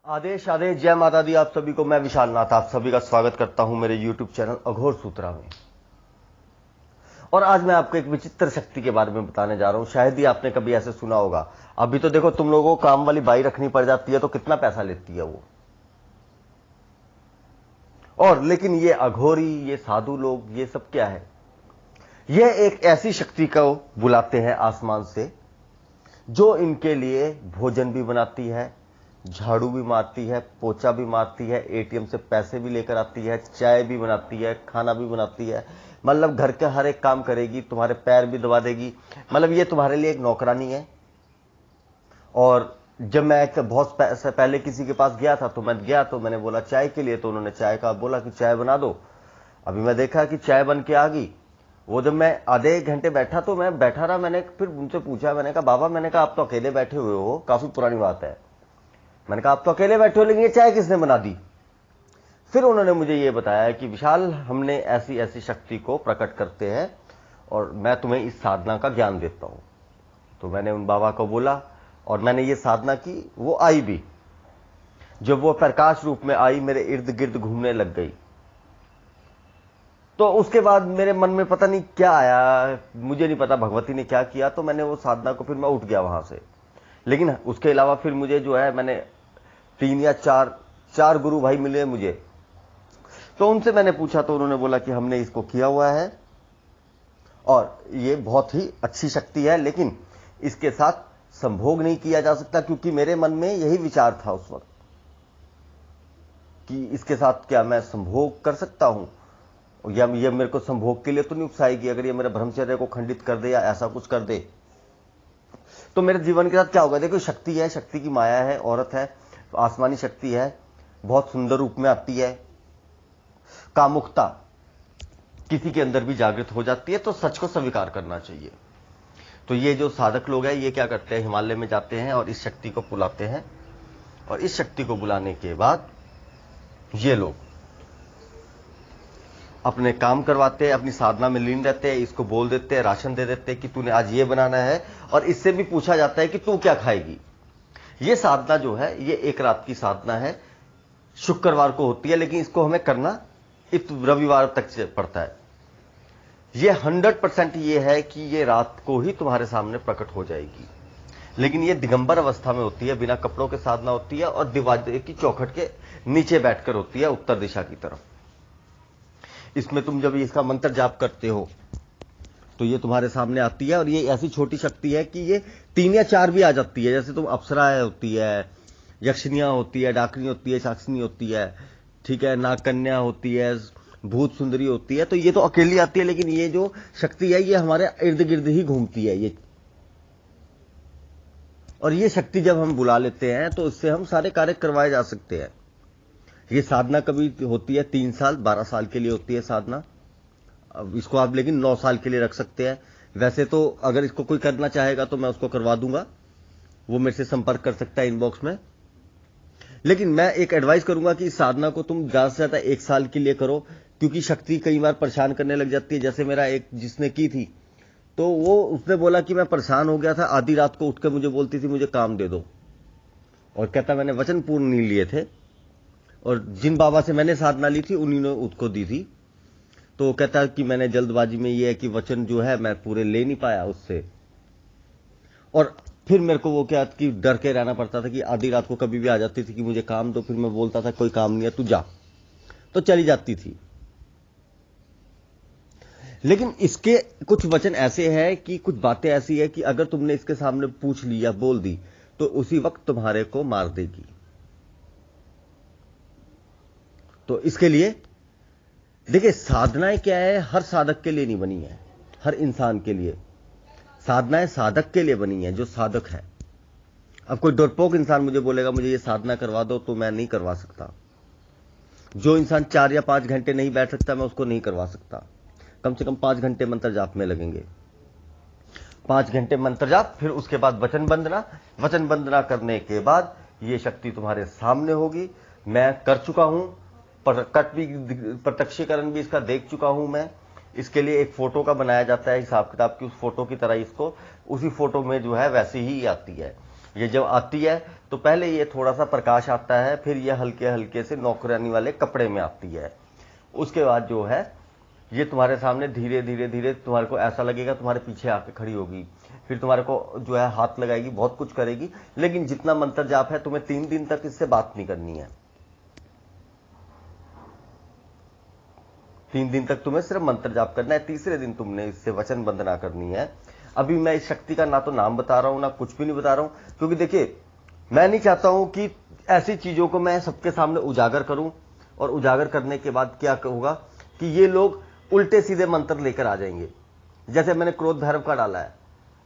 आदेश आदेश, जय माता दी। आप सभी को मैं विशाल नाथ आप सभी का स्वागत करता हूं मेरे YouTube चैनल अघोर सूत्रा में। और आज मैं आपको एक विचित्र शक्ति के बारे में बताने जा रहा हूं। शायद ही आपने कभी ऐसे सुना होगा। अभी तो देखो, तुम लोगों को काम वाली बाई रखनी पड़ जाती है तो कितना पैसा लेती है वो। और लेकिन ये अघोरी, ये साधु लोग, ये सब क्या है? ये एक ऐसी शक्ति को बुलाते हैं आसमान से जो इनके लिए भोजन भी बनाती है, झाड़ू भी मारती है, पोछा भी मारती है, एटीएम से पैसे भी लेकर आती है, चाय भी बनाती है, खाना भी बनाती है। मतलब घर का हर एक काम करेगी, तुम्हारे पैर भी दबा देगी। मतलब ये तुम्हारे लिए एक नौकरानी है। और जब मैं बहुत पहले किसी के पास गया था तो मैं गया तो मैंने बोला चाय के लिए, तो उन्होंने चाय का बोला कि चाय बना दो। अभी मैं देखा कि चाय बन के आ गई। वो जब मैं आधे एक घंटे बैठा तो मैं बैठा रहा। मैंने फिर उनसे पूछा, मैंने कहा बाबा, मैंने कहा आप तो अकेले बैठे हुए हो, काफी पुरानी बात है। मैंने कहा आप तो अकेले बैठे हो, लेकिन ये चाय किसने बना दी? फिर उन्होंने मुझे ये बताया कि विशाल, हमने ऐसी ऐसी शक्ति को प्रकट करते हैं और मैं तुम्हें इस साधना का ज्ञान देता हूं। तो मैंने उन बाबा को बोला और मैंने ये साधना की। वो आई भी। जब वो प्रकाश रूप में आई, मेरे इर्द गिर्द घूमने लग गई। तो उसके बाद मेरे मन में पता नहीं क्या आया, मुझे नहीं पता भगवती ने क्या किया। तो मैंने वो साधना को, फिर मैं उठ गया वहां से। लेकिन उसके अलावा फिर मुझे जो है, मैंने 3 या 4 गुरु भाई मिले मुझे। तो उनसे मैंने पूछा तो उन्होंने बोला कि हमने इसको किया हुआ है और ये बहुत ही अच्छी शक्ति है, लेकिन इसके साथ संभोग नहीं किया जा सकता। क्योंकि मेरे मन में यही विचार था उस वक्त कि इसके साथ क्या मैं संभोग कर सकता हूं, या ये मेरे को संभोग के लिए तो नहीं उकसाएगी। अगर ये मेरे ब्रह्मचर्य को खंडित कर दे या ऐसा कुछ कर दे तो मेरे जीवन के साथ क्या होगा? देखो, शक्ति है, शक्ति की माया है, औरत है, आसमानी शक्ति है, बहुत सुंदर रूप में आती है। कामुकता किसी के अंदर भी जागृत हो जाती है, तो सच को स्वीकार करना चाहिए। तो ये जो साधक लोग हैं, ये क्या करते हैं, हिमालय में जाते हैं और इस शक्ति को बुलाते हैं। और इस शक्ति को बुलाने के बाद ये लोग अपने काम करवाते हैं, अपनी साधना में लीन रहते हैं। इसको बोल देते हैं, राशन दे देते हैं कि तूने आज ये बनाना है। और इससे भी पूछा जाता है कि तू क्या खाएगी। ये साधना जो है, ये एक रात की साधना है, शुक्रवार को होती है, लेकिन इसको हमें करना इस रविवार तक से पड़ता है। ये 100% ये है कि ये रात को ही तुम्हारे सामने प्रकट हो जाएगी। लेकिन ये दिगंबर अवस्था में होती है, बिना कपड़ों के साधना होती है और दीवार की चौखट के नीचे बैठकर होती है, उत्तर दिशा की तरफ। इसमें तुम जब इसका मंत्र जाप करते हो तो ये तुम्हारे सामने आती है। और ये ऐसी छोटी शक्ति है कि ये 3 या 4 भी आ जाती है। जैसे तुम अप्सराएं होती है, यक्षिनियां होती है, डाकनी होती है, साक्षिनी होती है, ठीक है, नागकन्या होती है, भूत सुंदरी होती है। तो ये तो अकेली आती है, लेकिन ये जो शक्ति है ये हमारे इर्द गिर्द ही घूमती है ये। और ये शक्ति जब हम बुला लेते हैं तो इससे हम सारे कार्य करवाए जा सकते हैं। ये साधना कभी होती है 3 साल 12 साल के लिए होती है साधना। अब इसको आप लेकिन 9 साल के लिए रख सकते हैं। वैसे तो अगर इसको कोई करना चाहेगा तो मैं उसको करवा दूंगा, वो मेरे से संपर्क कर सकता है इनबॉक्स में। लेकिन मैं एक एडवाइस करूंगा कि इस साधना को तुम ज्यादा से ज्यादा 1 साल के लिए करो, क्योंकि शक्ति कई बार परेशान करने लग जाती है। जैसे मेरा एक जिसने की थी, तो वो उसने बोला कि मैं परेशान हो गया था, आधी रात को उठकर मुझे बोलती थी मुझे काम दे दो। और कहता मैंने वचन पूर्ण नहीं लिए थे, और जिन बाबा से मैंने साधना ली थी उन्हीं ने उसको दी थी। तो कहता कि मैंने जल्दबाजी में ये है कि वचन जो है मैं पूरे ले नहीं पाया उससे। और फिर मेरे को वो क्या कि डर के रहना पड़ता था कि आधी रात को कभी भी आ जाती थी कि मुझे काम दो। फिर मैं बोलता था कोई काम नहीं है, तू जा, तो चली जाती थी। लेकिन इसके कुछ वचन ऐसे हैं कि कुछ बातें ऐसी है कि अगर तुमने इसके सामने पूछ ली या बोल दी तो उसी वक्त तुम्हारे को मार देगी। तो इसके लिए देखिए, साधनाएं क्या है, हर साधक के लिए नहीं बनी है, हर इंसान के लिए। साधनाएं साधक के लिए बनी है, जो साधक है। अब कोई डरपोक इंसान मुझे बोलेगा मुझे ये साधना करवा दो, तो मैं नहीं करवा सकता। जो इंसान 4 या 5 घंटे नहीं बैठ सकता, मैं उसको नहीं करवा सकता। कम से कम 5 घंटे मंत्र जाप में लगेंगे। 5 घंटे मंत्र जाप, फिर उसके बाद वचन वंदना। वचन वंदना करने के बाद ये शक्ति तुम्हारे सामने होगी। मैं कर चुका हूं, प्रत्यक्षीकरण भी इसका देख चुका हूं मैं। इसके लिए एक फोटो का बनाया जाता है हिसाब किताब की, उस फोटो की तरह इसको, उसी फोटो में जो है वैसी ही आती है। ये जब आती है तो पहले ये थोड़ा सा प्रकाश आता है, फिर ये हल्के हल्के से नौकरानी वाले कपड़े में आती है। उसके बाद जो है ये तुम्हारे सामने धीरे धीरे धीरे तुम्हारे को ऐसा लगेगा तुम्हारे पीछे आके खड़ी होगी, फिर तुम्हारे को जो है हाथ लगाएगी, बहुत कुछ करेगी। लेकिन जितना मंत्र जाप है तुम्हें 3 दिन तक इससे बात नहीं करनी है। 3 दिन तक तुम्हें सिर्फ मंत्र जाप करना है, तीसरे दिन तुमने इससे वचन वंदना करनी है। अभी मैं इस शक्ति का ना तो नाम बता रहा हूं ना कुछ भी नहीं बता रहा हूं, क्योंकि देखिए मैं नहीं चाहता हूं कि ऐसी चीजों को मैं सबके सामने उजागर करूं, और उजागर करने के बाद क्या होगा कि ये लोग उल्टे सीधे मंत्र लेकर आ जाएंगे। जैसे मैंने क्रोध भैरव का डाला है,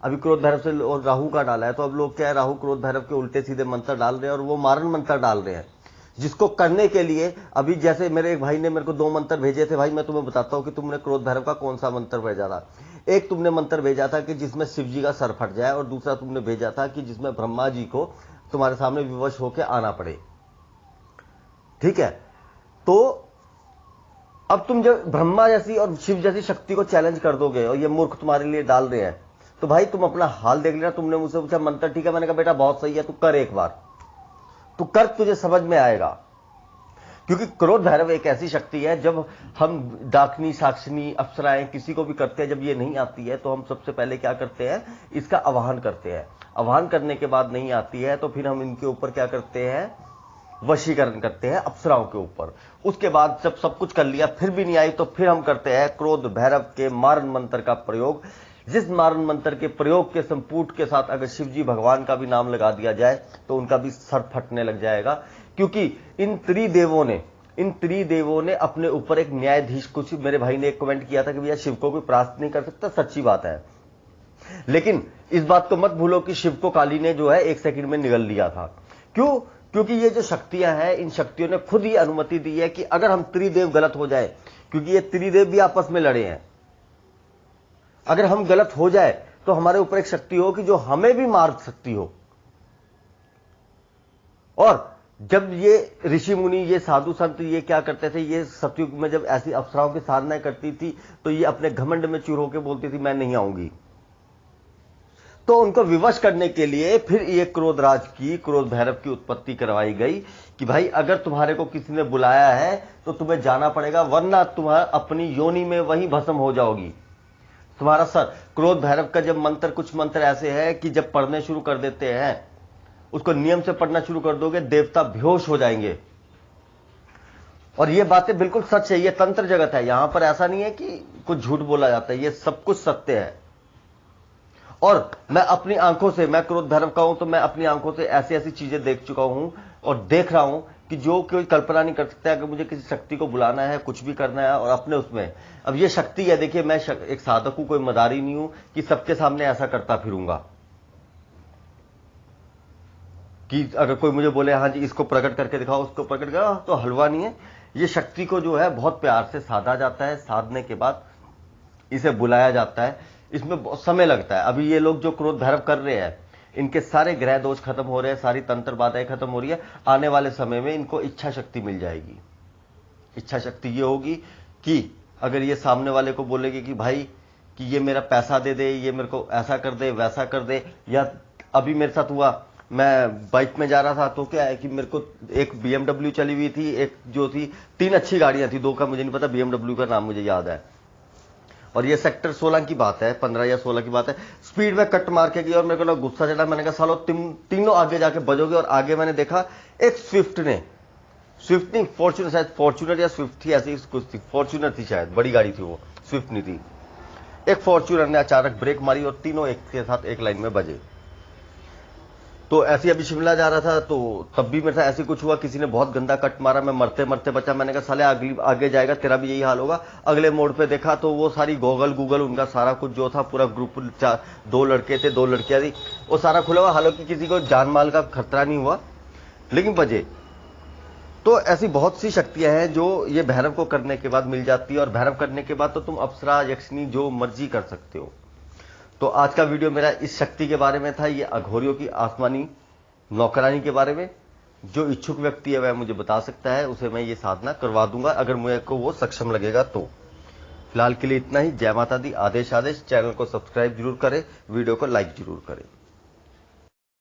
अभी क्रोध भैरव से और राहु का डाला है, तो अब लोग क्या है राहु क्रोध भैरव के उल्टे सीधे मंत्र डाल रहे हैं और वो मारण मंत्र डाल रहे हैं, जिसको करने के लिए अभी जैसे मेरे एक भाई ने मेरे को 2 मंत्र भेजे थे। भाई मैं तुम्हें बताता हूं कि तुमने क्रोध भैरव का कौन सा मंत्र भेजा था। एक तुमने मंत्र भेजा था कि जिसमें शिव जी का सर फट जाए, और दूसरा तुमने भेजा था कि जिसमें ब्रह्मा जी को तुम्हारे सामने विवश होकर आना पड़े। ठीक है, तो अब तुम जब ब्रह्मा जैसी और शिव जैसी शक्ति को चैलेंज कर दोगे और ये मूर्ख तुम्हारे लिए डाल रहे हैं, तो भाई तुम अपना हाल देख लेना। तुमने मुझसे पूछा मंत्र ठीक है, मैंने कहा बेटा बहुत सही है, तू कर एक बार, तू कर, तुझे समझ में आएगा। क्योंकि क्रोध भैरव एक ऐसी शक्ति है, जब हम डाकनी साक्षनी अप्सराएं किसी को भी करते हैं, जब ये नहीं आती है तो हम सबसे पहले क्या करते हैं, इसका आवाहन करते हैं। आवाहन करने के बाद नहीं आती है तो फिर हम इनके ऊपर क्या करते हैं, वशीकरण करते हैं अप्सराओं के ऊपर। उसके बाद जब सब कुछ कर लिया फिर भी नहीं आई, तो फिर हम करते हैं क्रोध भैरव के मारण मंत्र का प्रयोग। जिस मारण मंत्र के प्रयोग के संपूट के साथ अगर शिव जी भगवान का भी नाम लगा दिया जाए तो उनका भी सर फटने लग जाएगा। क्योंकि इन त्रिदेवों ने अपने ऊपर एक न्यायाधीश, कुछ मेरे भाई ने एक कमेंट किया था कि भैया शिव को कोई परास्त नहीं कर सकता, सच्ची बात है। लेकिन इस बात को मत भूलो कि शिव को काली ने जो है 1 सेकंड में निगल लिया था। क्यों? क्योंकि ये जो शक्तियां हैं, इन शक्तियों ने खुद ही अनुमति दी है कि अगर हम त्रिदेव गलत हो जाए, क्योंकि ये त्रिदेव भी आपस में लड़े हैं, अगर हम गलत हो जाए तो हमारे ऊपर एक शक्ति हो कि जो हमें भी मार सकती हो। और जब ये ऋषि मुनि, ये साधु संत ये क्या करते थे, ये सतयुग में जब ऐसी अप्सराओं की साधना करती थी तो ये अपने घमंड में चूर होकर बोलती थी मैं नहीं आऊंगी। तो उनको विवश करने के लिए फिर ये क्रोधराज की, क्रोध भैरव की उत्पत्ति करवाई गई कि भाई अगर तुम्हारे को किसी ने बुलाया है तो तुम्हें जाना पड़ेगा, वरना तुम्हारा अपनी योनि में वही भस्म हो जाओगी। तुम्हारा सर, क्रोध भैरव का जब मंत्र, कुछ मंत्र ऐसे हैं कि जब पढ़ने शुरू कर देते हैं, उसको नियम से पढ़ना शुरू कर दोगे, देवता बेहोश हो जाएंगे। और ये बातें बिल्कुल सच है, ये तंत्र जगत है, यहां पर ऐसा नहीं है कि कुछ झूठ बोला जाता है, ये सब कुछ सत्य है। और मैं अपनी आंखों से, मैं क्रोध भैरव का हूं तो मैं अपनी आंखों से ऐसी ऐसी चीजें देख चुका हूं और देख रहा हूं कि जो कोई कल्पना नहीं कर सकता है। अगर मुझे किसी शक्ति को बुलाना है, कुछ भी करना है और अपने उसमें, अब ये शक्ति है, देखिए मैं एक साधक हूं, कोई मदारी नहीं हूं कि सबके सामने ऐसा करता फिरूंगा कि अगर कोई मुझे बोले हाँ जी इसको प्रकट करके दिखाओ, उसको प्रकट करो, तो हलवा नहीं है। ये शक्ति को जो है बहुत प्यार से साधा जाता है, साधने के बाद इसे बुलाया जाता है, इसमें बहुत समय लगता है। अभी ये लोग जो क्रोध भैरव कर रहे हैं, इनके सारे ग्रह दोष खत्म हो रहे हैं, सारी तंत्र बाधाएं खत्म हो रही है। आने वाले समय में इनको इच्छा शक्ति मिल जाएगी। इच्छा शक्ति ये होगी कि अगर ये सामने वाले को बोलेगी कि भाई कि ये मेरा पैसा दे दे, ये मेरे को ऐसा कर दे, वैसा कर दे, या अभी मेरे साथ हुआ, मैं बाइक में जा रहा था तो क्या है कि मेरे को एक BMW चली हुई थी, एक जो थी, 3 अच्छी गाड़ियां थी, 2 का मुझे नहीं पता, BMW का नाम मुझे याद है, और ये सेक्टर 16 की बात है, 15 या 16 की बात है। स्पीड में कट मार के गई और मेरे को गुस्सा चढ़ा, मैंने कहा सालो तीनों आगे जाके बजोगे। और आगे मैंने देखा एक स्विफ्ट नहीं, फॉर्च्यूनर, शायद फॉर्च्यूनर या स्विफ्ट थी, ऐसी कुछ थी, फॉर्च्यूनर थी शायद, बड़ी गाड़ी थी वो, स्विफ्ट नहीं थी। एक फॉर्च्यूनर ने अचानक ब्रेक मारी और तीनों एक के साथ एक लाइन में बजे। तो ऐसे अभी शिमला जा रहा था तो तब भी मेरे साथ ऐसे कुछ हुआ, किसी ने बहुत गंदा कट मारा, मैं मरते मरते बचा। मैंने कहा साले आगे जाएगा तेरा भी यही हाल होगा। अगले मोड़ पे देखा तो वो सारी गूगल उनका सारा कुछ जो था, पूरा ग्रुप, 2 लड़के थे, 2 लड़कियां थी, वो सारा खुला हुआ। हालांकि किसी को जान माल का खतरा नहीं हुआ, लेकिन बजे। तो ऐसी बहुत सी शक्तियां हैं जो ये भैरव को करने के बाद मिल जाती है, और भैरव करने के बाद तो तुम अप्सरा यक्षिणी जो मर्जी कर सकते हो। तो आज का वीडियो मेरा इस शक्ति के बारे में था, ये अघोरियों की आसमानी नौकरानी के बारे में। जो इच्छुक व्यक्ति है वह मुझे बता सकता है, उसे मैं ये साधना करवा दूंगा अगर मुझे को वो सक्षम लगेगा तो। फिलहाल के लिए इतना ही। जय माता दी। आदेश। चैनल को सब्सक्राइब जरूर करें, वीडियो को लाइक जरूर करें।